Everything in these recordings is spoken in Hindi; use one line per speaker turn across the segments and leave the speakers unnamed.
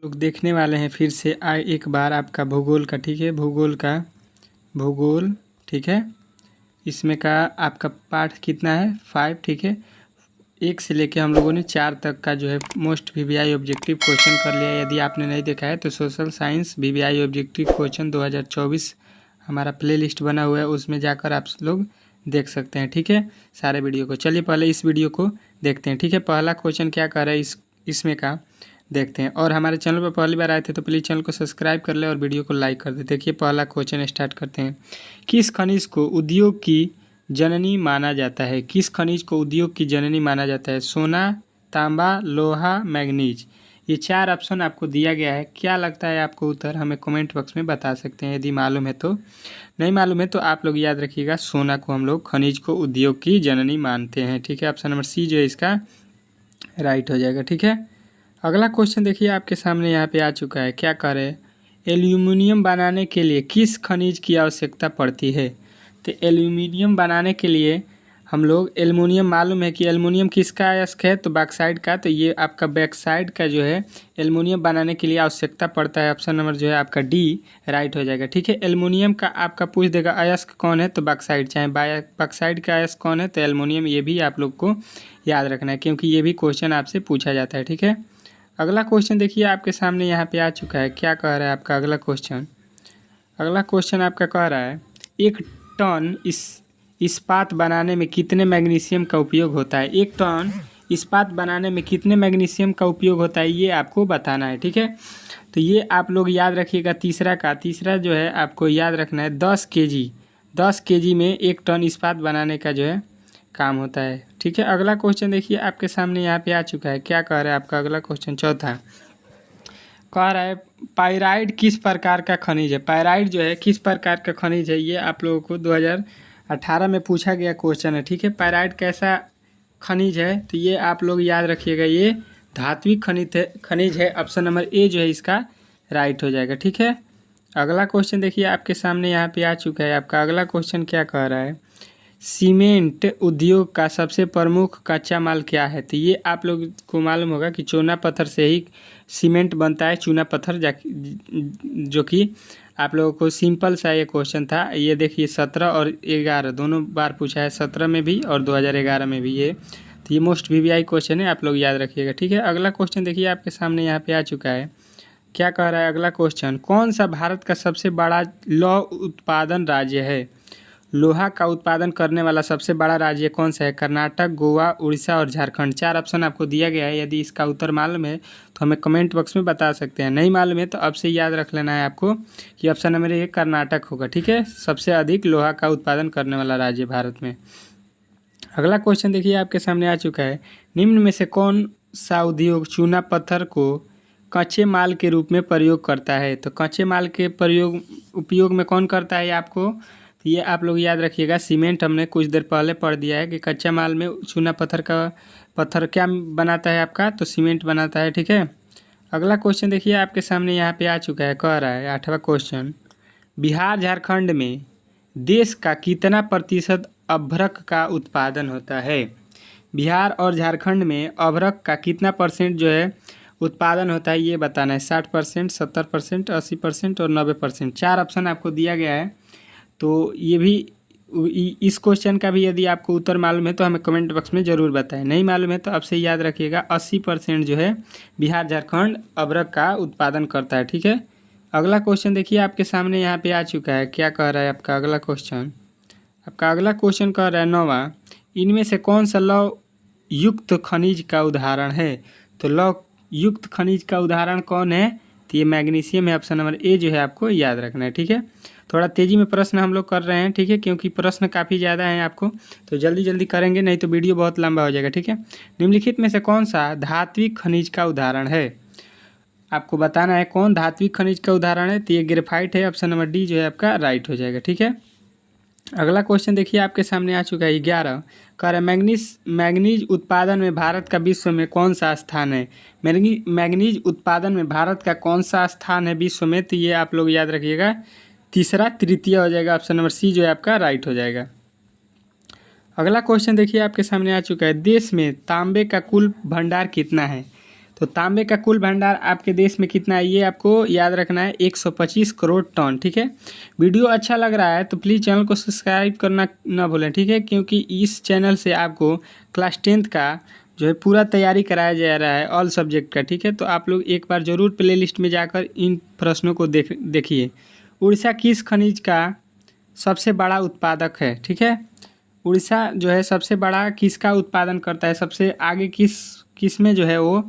लोग देखने वाले हैं फिर से आए एक बार आपका भूगोल का, ठीक है, भूगोल, ठीक है। इसमें का आपका पाठ कितना है 5, ठीक है। 1 से लेके हम लोगों ने 4 तक का जो है मोस्ट वीवीआई ऑब्जेक्टिव क्वेश्चन कर लिया है। यदि आपने नहीं देखा है तो social science VVI objective question 2024 हमारा प्लेलिस्ट बना हुआ है, उसमें जाकर आप लोग देख सकते हैं, ठीक है, सारे वीडियो को। चलिए पहले इस वीडियो को देखते हैं, ठीक है। पहला क्वेश्चन क्या कर रहा है इसमें का देखते हैं। और हमारे चैनल पर पहली बार आए थे तो प्लीज़ चैनल को सब्सक्राइब कर ले और वीडियो को लाइक कर दे। देखिए पहला क्वेश्चन स्टार्ट करते हैं। किस खनिज को उद्योग की जननी माना जाता है? किस खनिज को उद्योग की जननी माना जाता है? सोना, तांबा, लोहा, मैग्नीज। ये 4 ऑप्शन आपको दिया गया है। क्या लगता है आपको उत्तर? हमें कमेंट बॉक्स में बता सकते हैं यदि मालूम है तो। नहीं मालूम है तो आप लोग याद रखिएगा, सोना को हम लोग खनिज को उद्योग की जननी मानते हैं, ठीक है। ऑप्शन नंबर सी जो है इसका राइट हो जाएगा, ठीक है। अगला क्वेश्चन देखिए आपके सामने यहाँ पे आ चुका है। क्या कह रहे हैं? एल्यूमिनियम बनाने के लिए किस खनिज की आवश्यकता पड़ती है? तो एल्यूमिनियम बनाने के लिए हम लोग एल्युमिनियम, मालूम है कि एल्युमिनियम किसका अयस्क है? तो बॉक्साइट का। तो ये आपका बैक्साइड का जो है एल्युमिनियम बनाने के लिए आवश्यकता पड़ता है। ऑप्शन नंबर जो है आपका डी राइट हो जाएगा, ठीक है। एल्युमिनियम का आपका पूछ देगा अयस्क कौन है, तो बॉक्साइट। चाहे बॉक्साइट का अयस्क कौन है, तो एल्युमिनियम। ये भी आप लोग को याद रखना है क्योंकि ये भी क्वेश्चन आपसे पूछा जाता है, ठीक है। अगला क्वेश्चन देखिए आपके सामने यहाँ पे आ चुका है। क्या कह रहा है आपका अगला क्वेश्चन? अगला क्वेश्चन आपका कह रहा है 1 टन इस्पात बनाने में कितने मैग्नीशियम का उपयोग होता है? 1 टन इस्पात बनाने में कितने मैग्नीशियम का उपयोग होता है, ये आपको बताना है, ठीक है। तो ये आप लोग याद रखिएगा। तीसरा जो है आपको याद रखना है 10 केजी में 1 टन इस्पात बनाने का जो है काम होता है, ठीक है। अगला क्वेश्चन देखिए आपके सामने यहाँ पे आ चुका है। क्या कह रहा है आपका अगला क्वेश्चन? चौथा कह रहा है पाइराइट किस प्रकार का खनिज है? पाइराइट जो है किस प्रकार का खनिज है? ये आप लोगों को 2018 में पूछा गया क्वेश्चन है, ठीक है। पाइराइट कैसा खनिज है? तो ये आप लोग याद रखिएगा, ये धात्विक खनिज है। ऑप्शन नंबर ए जो है इसका राइट हो जाएगा, ठीक है। अगला क्वेश्चन देखिए आपके सामने यहाँ पे आ चुका है। आपका अगला क्वेश्चन क्या कह रहा है? सीमेंट उद्योग का सबसे प्रमुख कच्चा माल क्या है? तो ये आप लोग को मालूम होगा कि चूना पत्थर से ही सीमेंट बनता है। चूना पत्थर जो कि आप लोगों को सिंपल सा ये क्वेश्चन था। ये देखिए 17 और 11 दोनों बार पूछा है, 17 में भी और 2011 में भी। ये तो ये मोस्ट वीवीआई क्वेश्चन है, आप लोग याद रखिएगा, ठीक है। अगला क्वेश्चन देखिए आपके सामने यहाँ पे आ चुका है। क्या कह रहा है अगला क्वेश्चन? कौन सा भारत का सबसे बड़ा लौह उत्पादन राज्य है? लोहा का उत्पादन करने वाला सबसे बड़ा राज्य कौन सा है? कर्नाटक, गोवा, उड़ीसा और झारखंड। 4 ऑप्शन आपको दिया गया है। यदि इसका उत्तर मालूम है तो हमें कमेंट बॉक्स में बता सकते हैं। नहीं मालूम है तो अब से याद रख लेना है आपको कि ऑप्शन नंबर 1 कर्नाटक होगा, ठीक है। सबसे अधिक लोहा का उत्पादन करने वाला राज्य भारत में। अगला क्वेश्चन देखिए आपके सामने आ चुका है। निम्न में से कौन सा उद्योग चूना पत्थर को कच्चे माल के रूप में प्रयोग करता है? तो कच्चे माल के उपयोग में कौन करता है आपको? तो ये आप लोग याद रखिएगा। सीमेंट हमने कुछ देर पहले पढ़ दिया है कि कच्चा माल में चूना पत्थर क्या बनाता है आपका? तो सीमेंट बनाता है, ठीक है। अगला क्वेश्चन देखिए आपके सामने यहाँ पे आ चुका है। कह रहा है 8वां क्वेश्चन, बिहार झारखंड में देश का कितना प्रतिशत अभ्रक का उत्पादन होता है? बिहार और झारखंड में अभ्रक का कितना परसेंट जो है उत्पादन होता है, ये बताना है। 60%, 70%, 80% और 90%। 4 ऑप्शन आपको दिया गया है। तो ये भी इस क्वेश्चन का भी यदि आपको उत्तर मालूम है तो हमें कमेंट बॉक्स में ज़रूर बताएं। नहीं मालूम है तो आपसे याद रखिएगा 80% जो है बिहार झारखंड अभ्रक का उत्पादन करता है, ठीक है। अगला क्वेश्चन देखिए आपके सामने यहाँ पे आ चुका है। क्या कह रहा है आपका अगला क्वेश्चन? आपका अगला क्वेश्चन कह रहा है 9वां, इनमें से कौन सा लौह युक्त खनिज का उदाहरण है? तो लौह युक्त खनिज का उदाहरण कौन है? तो ये मैग्नीशियम है। ऑप्शन नंबर ए जो है आपको याद रखना है, ठीक है। थोड़ा तेज़ी में प्रश्न हम लोग कर रहे हैं, ठीक है, क्योंकि प्रश्न काफ़ी ज़्यादा हैं आपको, तो जल्दी जल्दी करेंगे नहीं तो वीडियो बहुत लंबा हो जाएगा, ठीक है। निम्नलिखित में से कौन सा धात्विक खनिज का उदाहरण है? आपको बताना है कौन धात्विक खनिज का उदाहरण है। तो ये ग्रेफाइट है। ऑप्शन नंबर डी जो है आपका राइट हो जाएगा, ठीक है। अगला क्वेश्चन देखिए आपके सामने आ चुका है 11, कह रहा है मैग्नीज उत्पादन में भारत का विश्व में कौन सा स्थान है? मैग्नीज उत्पादन में भारत का कौन सा स्थान है विश्व में? तो ये आप लोग याद रखिएगा, तृतीय हो जाएगा। ऑप्शन नंबर सी जो है आपका राइट हो जाएगा। अगला क्वेश्चन देखिए आपके सामने आ चुका है, देश में तांबे का कुल भंडार कितना है? तो तांबे का कुल भंडार आपके देश में कितना है ये आपको याद रखना है, 125 करोड़ टन। ठीक है, वीडियो अच्छा लग रहा है तो प्लीज़ चैनल को सब्सक्राइब करना ना भूलें। ठीक है, क्योंकि इस चैनल से आपको क्लास 10th का जो है पूरा तैयारी कराया जा रहा है ऑल सब्जेक्ट का। ठीक है, तो आप लोग एक बार ज़रूर प्ले लिस्ट में जाकर इन प्रश्नों को देखिए। उड़ीसा किस खनिज का सबसे बड़ा उत्पादक है? ठीक है, उड़ीसा जो है सबसे बड़ा किसका उत्पादन करता है, सबसे आगे किस में जो है वो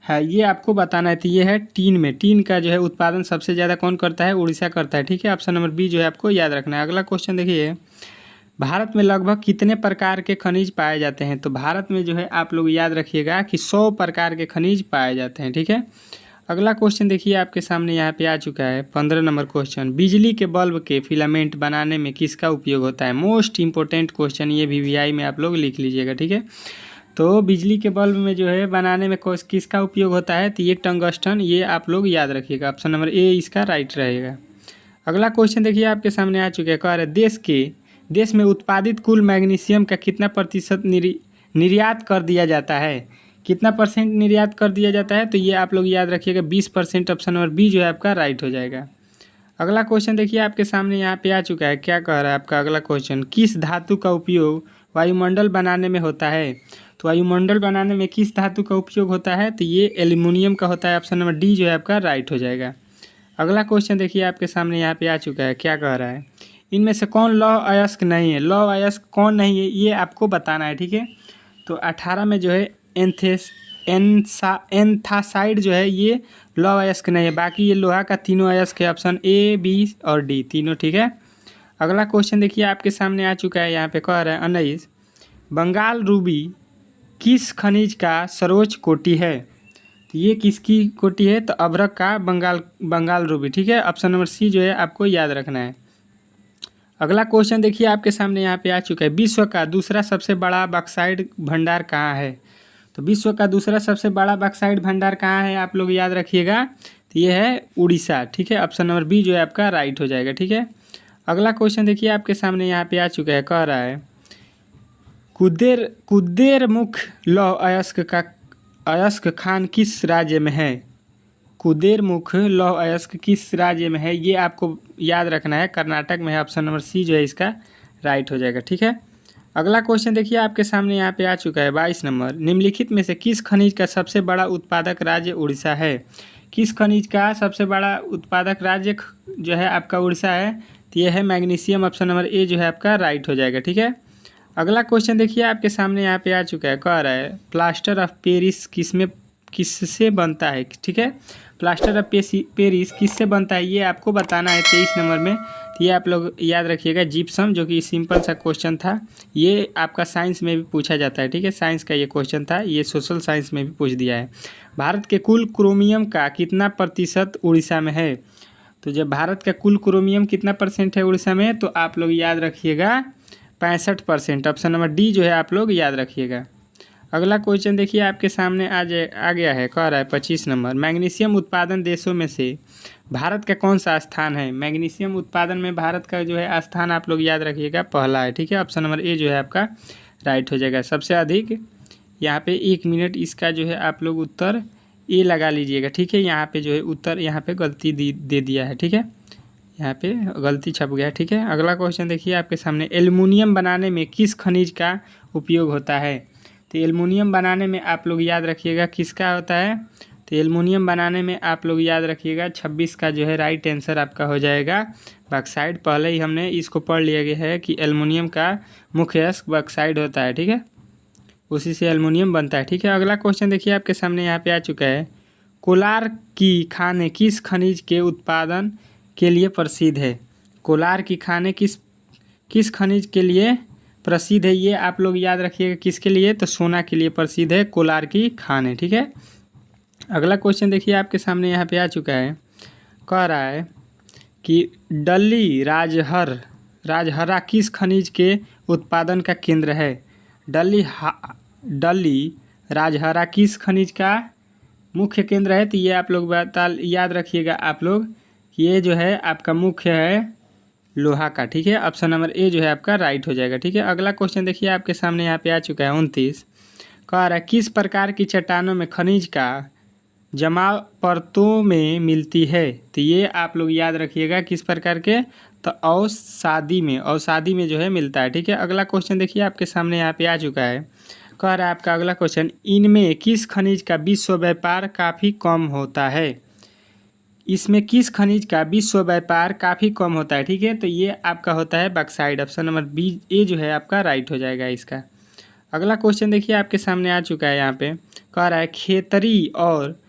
है, ये आपको बताना है। तो ये है टीन में, टीन का जो है उत्पादन सबसे ज़्यादा कौन करता है? उड़ीसा करता है। ठीक है, ऑप्शन नंबर बी जो है आपको याद रखना है। अगला क्वेश्चन देखिए, भारत में लगभग कितने प्रकार के खनिज पाए जाते हैं? तो भारत में जो है आप लोग याद रखिएगा कि 100 प्रकार के खनिज पाए जाते हैं। ठीक है, अगला क्वेश्चन देखिए आपके सामने यहाँ पे आ चुका है 15 नंबर क्वेश्चन, बिजली के बल्ब के फिलामेंट बनाने में किसका उपयोग होता है? मोस्ट इंपॉर्टेंट क्वेश्चन, ये VVI में आप लोग लिख लीजिएगा। ठीक है, तो बिजली के बल्ब में जो है बनाने में किसका उपयोग होता है? तो ये टंगस्टन, ये आप लोग याद रखिएगा। ऑप्शन नंबर ए इसका राइट रहेगा। अगला क्वेश्चन देखिए आपके सामने आ चुका है, कह रहे देश में उत्पादित कुल मैग्नीशियम का कितना प्रतिशत निर्यात कर दिया जाता है? कितना परसेंट निर्यात कर दिया जाता है? तो ये आप लोग याद रखिएगा 20%। ऑप्शन नंबर बी जो है आपका राइट हो जाएगा। अगला क्वेश्चन देखिए आपके सामने यहाँ पे आ चुका है, क्या कह रहा है आपका अगला क्वेश्चन, किस धातु का उपयोग वायुमंडल बनाने में होता है? तो वायुमंडल बनाने में किस धातु का उपयोग होता है? तो ये एल्युमिनियम का होता है। ऑप्शन नंबर डी जो है आपका राइट हो जाएगा। अगला क्वेश्चन देखिए आपके सामने यहाँ पे आ चुका है, क्या कह रहा है, इनमें से कौन लौह अयस्क नहीं है? लौह अयस्क कौन नहीं है ये आपको बताना है। ठीक है, तो 18 में जो है एंथासाइड जो है ये लौह अयस्क नहीं है, बाकी ये लोहा का तीनों अयस्क है। ऑप्शन ए, बी और डी तीनों। ठीक है, अगला क्वेश्चन देखिए आपके सामने आ चुका है, यहाँ पे कह रहा है 19, बंगाल रूबी किस खनिज का सर्वोच्च कोटि है? तो ये किसकी कोटि है? तो अभ्रक का बंगाल रूबी। ठीक है, ऑप्शन नंबर सी जो है आपको याद रखना है। अगला क्वेश्चन देखिए आपके सामने यहाँ पे आ चुका है, विश्व का दूसरा सबसे बड़ा बॉक्साइट भंडार कहाँ है? तो विश्व का दूसरा सबसे बड़ा बॉक्साइट भंडार कहाँ है आप लोग याद रखिएगा, तो ये है उड़ीसा। ठीक है, ऑप्शन नंबर बी जो है आपका राइट हो जाएगा। ठीक है, अगला क्वेश्चन देखिए आपके सामने यहाँ पे आ चुका है, कह रहा है कुदेर मुख लौह अयस्क खान किस राज्य में है? कुदेर मुख लौह अयस्क किस राज्य में है? ये आपको याद रखना है, कर्नाटक में है। ऑप्शन नंबर सी जो है इसका राइट हो जाएगा। ठीक है, अगला क्वेश्चन देखिए आपके सामने यहाँ पे आ चुका है 22 नंबर, निम्नलिखित में से किस खनिज का सबसे बड़ा उत्पादक राज्य उड़ीसा है? किस खनिज का सबसे बड़ा उत्पादक राज्य जो है आपका उड़ीसा है? तो ये है मैग्नीशियम। ऑप्शन नंबर ए जो है आपका राइट हो जाएगा। ठीक है, अगला क्वेश्चन देखिए आपके सामने यहाँ पे आ चुका है, कह रहा है प्लास्टर ऑफ पेरिस किससे बनता है? ठीक है, प्लास्टर ऑफ पेरिस किससे बनता है ये आपको बताना है 23 नंबर में। तो ये आप लोग याद रखिएगा जिप्सम, जो कि सिंपल सा क्वेश्चन था, ये आपका साइंस में भी पूछा जाता है। ठीक है, साइंस का ये क्वेश्चन था, ये सोशल साइंस में भी पूछ दिया है। भारत के कुल क्रोमियम का कितना प्रतिशत उड़ीसा में है? तो जब भारत का कुल क्रोमियम कितना परसेंट है उड़ीसा में, तो आप लोग याद रखिएगा 65%। ऑप्शन नंबर डी जो है आप लोग याद रखिएगा। अगला क्वेश्चन देखिए आपके सामने आ गया है, कह रहा है 25 नंबर, मैग्नीशियम उत्पादन देशों में से भारत का कौन सा स्थान है? मैग्नीशियम उत्पादन में भारत का जो है स्थान आप लोग याद रखिएगा पहला है। ठीक है, ऑप्शन नंबर ए जो है आपका राइट हो जाएगा। सबसे अधिक यहाँ पे 1 मिनट इसका जो है आप लोग उत्तर ए लगा लीजिएगा। ठीक है, यहाँ पे जो है उत्तर यहाँ पे गलती दे दिया है। ठीक है, यहाँ पे गलती छप गया। ठीक है, अगला क्वेश्चन देखिए आपके सामने, एल्युमिनियम बनाने में किस खनिज का उपयोग होता है? तो एल्युमिनियम बनाने में आप लोग याद रखिएगा किसका होता है? तो एल्युमिनियम बनाने में आप लोग याद रखिएगा 26 का जो है राइट आंसर आपका हो जाएगा बॉक्साइट। पहले ही हमने इसको पढ़ लिया गया है कि एल्युमिनियम का मुख्य अयस्क बॉक्साइट होता है। ठीक है, उसी से एल्युमिनियम बनता है। ठीक है, अगला क्वेश्चन देखिए आपके सामने यहाँ पे आ चुका है, कोलार की खानें किस खनिज के उत्पादन के लिए प्रसिद्ध है? कोलार की खानें किस खनिज के लिए प्रसिद्ध है? ये आप लोग याद रखिएगा किसके लिए? तो सोना के लिए प्रसिद्ध है कोलार की खानें। ठीक है, अगला क्वेश्चन देखिए आपके सामने यहाँ पे आ चुका है, कह रहा है कि डल्ली राजहरा किस खनिज के उत्पादन का केंद्र है? डल्ली राजहरा किस खनिज का मुख्य केंद्र है? तो ये आप लोग याद रखिएगा आप लोग, ये जो है आपका मुख्य है लोहा का। ठीक है, ऑप्शन नंबर ए जो है आपका राइट हो जाएगा। ठीक है, अगला क्वेश्चन देखिए आपके सामने यहाँ पे आ चुका है 29, कह रहा है किस प्रकार की चट्टानों में खनिज का जमाव परतों में मिलती है। तो ये आप लोग याद रखिएगा किस प्रकार के, तो अवसादी में जो है मिलता है। ठीक है, अगला क्वेश्चन देखिए आपके सामने यहाँ पे आ चुका है। कह रहा है आपका अगला क्वेश्चन, इनमें किस खनिज का विश्व व्यापार काफ़ी कम होता है। इसमें किस खनिज का विश्व व्यापार काफ़ी कम होता है। ठीक है, तो ये आपका होता है बॉक्साइट। ऑप्शन नंबर बी ए जो है आपका राइट हो जाएगा इसका। अगला क्वेश्चन देखिए आपके सामने आ चुका है। यहाँ पे कह रहा है खेतरी और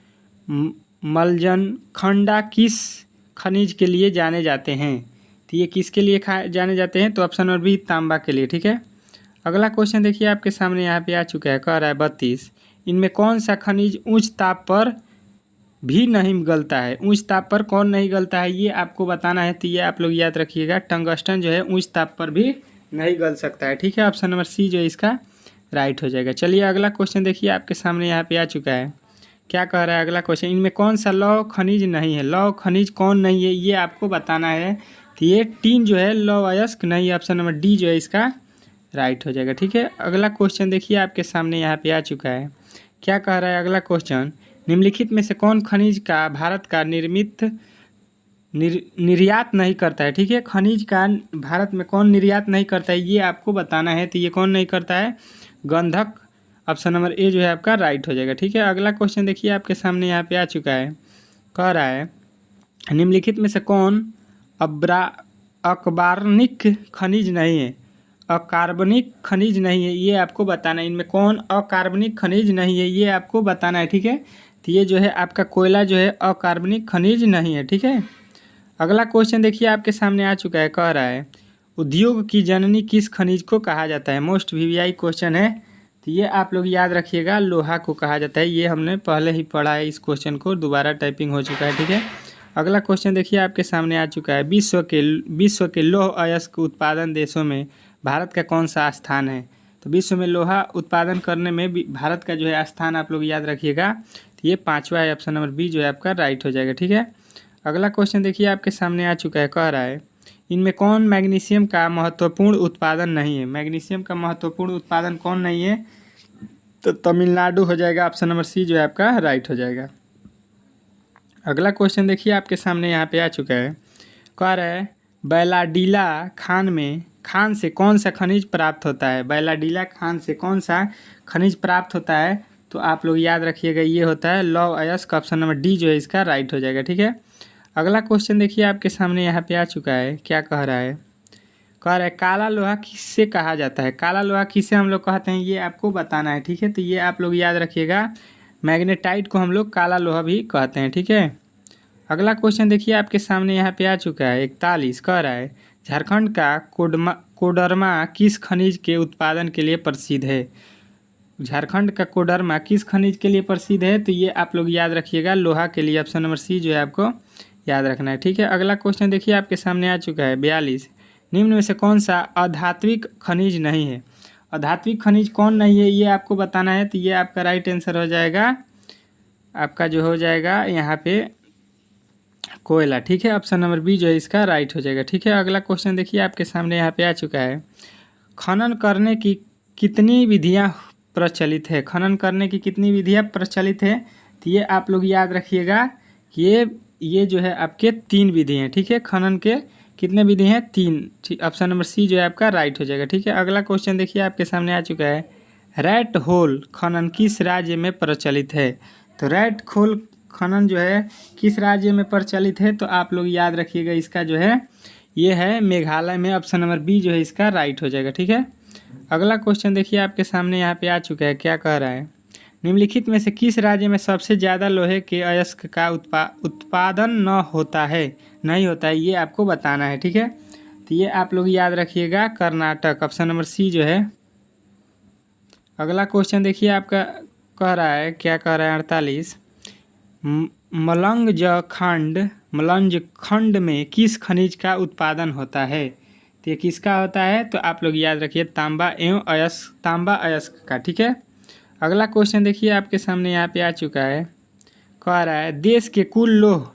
मलजन खंडा किस खनिज के लिए जाने जाते हैं। तो ये किसके लिए जाने जाते हैं, तो ऑप्शन नंबर बी तांबा के लिए। ठीक है, अगला क्वेश्चन देखिए आपके सामने यहाँ पे आ चुका है। कह रहा है 32, इनमें कौन सा खनिज उच्च ताप पर भी नहीं गलता है। उच्च ताप पर कौन नहीं गलता है, ये आपको बताना है। तो ये आप लोग याद रखिएगा, टंगस्टन जो है उच्च ताप पर भी नहीं गल सकता है। ठीक है, ऑप्शन नंबर सी जो है इसका राइट हो जाएगा। चलिए अगला क्वेश्चन देखिए आपके सामने यहाँ पे आ चुका है। क्या कह रहा है अगला क्वेश्चन, इनमें कौन सा लौह खनिज नहीं है। लौह खनिज कौन नहीं है, ये आपको बताना है। तो ये टीन जो है लौह अयस्क नहीं, ऑप्शन नंबर डी जो है इसका राइट हो जाएगा। ठीक है, अगला क्वेश्चन देखिए आपके सामने यहाँ पे आ चुका है। क्या कह रहा है अगला क्वेश्चन, निम्नलिखित में से कौन खनिज का भारत का निर्यात नहीं करता है। ठीक है, खनिज का भारत में कौन निर्यात नहीं करता है, ये आपको बताना है। तो ये कौन नहीं करता है, गंधक, ऑप्शन नंबर ए जो है आपका राइट हो जाएगा। ठीक है, अगला क्वेश्चन देखिए आपके सामने यहाँ पे आ चुका है। कह रहा है निम्नलिखित में से कौन अकार्बनिक खनिज नहीं है। अकार्बनिक खनिज नहीं है, ये आपको बताना है। इनमें कौन अकार्बनिक खनिज नहीं है, ये आपको बताना है। ठीक है, तो ये जो है आपका कोयला जो है अकार्बनिक खनिज नहीं है। ठीक है, अगला क्वेश्चन देखिए आपके सामने आ चुका है। कह रहा है उद्योग की जननी किस खनिज को कहा जाता है। मोस्ट वीवीआई क्वेश्चन है, तो ये आप लोग याद रखिएगा, लोहा को कहा जाता है। ये हमने पहले ही पढ़ा है, इस क्वेश्चन को दोबारा टाइपिंग हो चुका है। ठीक है, अगला क्वेश्चन देखिए आपके सामने आ चुका है। विश्व के लौह अयस्क उत्पादन देशों में भारत का कौन सा स्थान है। तो विश्व में लोहा उत्पादन करने में भारत का जो है स्थान आप लोग याद रखिएगा। तो ये 5वां है, ऑप्शन नंबर बी जो है आपका राइट हो जाएगा। ठीक है, अगला क्वेश्चन देखिए आपके सामने आ चुका है। कह रहा है इनमें कौन मैग्नीशियम का महत्वपूर्ण उत्पादन नहीं है। मैग्नीशियम का महत्वपूर्ण उत्पादन कौन नहीं है, तो तमिलनाडु हो जाएगा। ऑप्शन नंबर सी जो है आपका राइट हो जाएगा। अगला क्वेश्चन देखिए आपके सामने यहाँ पे आ चुका है। कह रहा है बैलाडीला खान से कौन सा खनिज प्राप्त होता है। बैलाडीला खान से कौन सा खनिज प्राप्त होता है, तो आप लोग याद रखिएगा, ये होता है लौह अयस्क, ऑप्शन नंबर डी जो है इसका राइट हो जाएगा। ठीक है, अगला क्वेश्चन देखिए आपके सामने यहाँ पे आ चुका है। क्या कह रहा है, कह रहा है काला लोहा किससे कहा जाता है। काला लोहा किसे हम लोग कहते हैं, ये आपको बताना है। ठीक है, तो ये आप लोग याद रखिएगा, मैग्नेटाइट को हम लोग काला लोहा भी कहते हैं। ठीक है, अगला क्वेश्चन देखिए आपके सामने यहाँ पे आ चुका है। 41 कह रहा है झारखंड का कोडरमा किस खनिज के उत्पादन के लिए प्रसिद्ध है। झारखंड का कोडरमा किस खनिज के लिए प्रसिद्ध है, तो ये आप लोग याद रखिएगा, लोहा के लिए, ऑप्शन नंबर सी जो है आपको याद रखना है। ठीक है, अगला क्वेश्चन देखिए आपके सामने आ चुका है। 42 निम्न में से कौन सा अधात्विक खनिज नहीं है। अधात्विक खनिज कौन नहीं है, ये आपको बताना है। तो ये आपका राइट आंसर हो जाएगा, आपका जो हो जाएगा यहाँ पे कोयला। ठीक है, ऑप्शन नंबर बी जो है इसका राइट हो जाएगा। ठीक है, अगला क्वेश्चन देखिए आपके सामने यहाँ पे आ चुका है। खनन करने की कितनी विधियाँ प्रचलित है। खनन करने की कितनी विधियाँ प्रचलित है, तो ये आप लोग याद रखिएगा कि ये जो है आपके 3 विधि हैं। ठीक है, खनन के कितने विधि हैं, 3। ठीक, ऑप्शन नंबर सी जो है आपका राइट हो जाएगा। ठीक है, अगला क्वेश्चन देखिए आपके सामने आ चुका है। रैट होल खनन किस राज्य में प्रचलित है। तो रैट होल खनन जो है किस राज्य में प्रचलित है, तो आप लोग याद रखिएगा, इसका जो है ये है मेघालय में, ऑप्शन नंबर बी जो है इसका राइट हो जाएगा। ठीक है, अगला क्वेश्चन देखिए आपके सामने यहाँ पे आ चुका है। क्या कह रहा है निम्नलिखित में से किस राज्य में सबसे ज़्यादा लोहे के अयस्क का उत्पादन नहीं होता है, ये आपको बताना है। ठीक है, तो ये आप लोग याद रखिएगा, कर्नाटक, ऑप्शन नंबर सी जो है। अगला क्वेश्चन देखिए आपका कह रहा है। क्या कह रहा है 48 मलंज खंड में किस खनिज का उत्पादन होता है। तो ये किसका होता है, तो आप लोग याद रखिए तांबा अयस्क का। ठीक है, अगला क्वेश्चन देखिए आपके सामने यहाँ पे आ चुका है। कह रहा है देश के कुल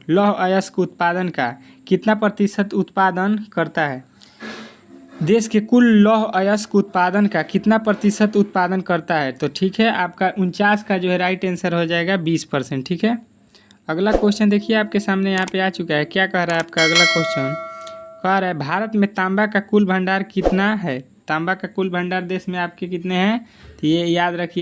लौह अयस्क उत्पादन का कितना प्रतिशत उत्पादन करता है। देश के कुल लौह अयस्क उत्पादन का कितना प्रतिशत उत्पादन करता है, तो ठीक है आपका 49 का जो है राइट आंसर हो जाएगा 20%। ठीक है, अगला क्वेश्चन देखिए आपके सामने यहाँ पे आ चुका है। क्या कह रहा है आपका अगला क्वेश्चन? कह रहा है भारत में तांबा का कुल भंडार कितना है? तांबा का कुल भंडार देश में आपके कितने हैं? तो ये याद रखिए।